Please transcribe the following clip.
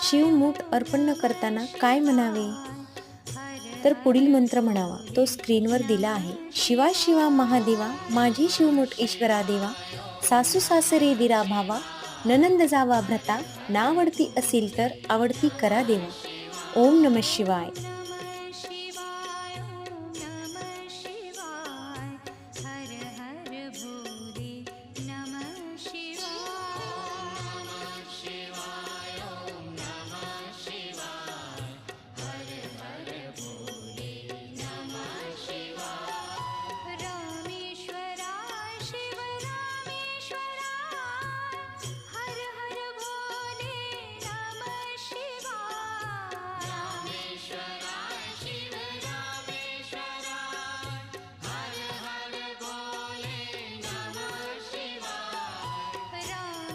शिवमूठ अर्पण करताना काय म्हणावे? तर पुढील मंत्र म्हणावा, तो स्क्रीनवर दिला आहे. शिवा शिवा महादेवा, माझी शिवमूठ ईश्वरा देवा, सासू सासरे दिरा भावा, ननंद जावा भ्रता, नावडती असेल तर आवडती करा देवा. ओम नमः शिवाय.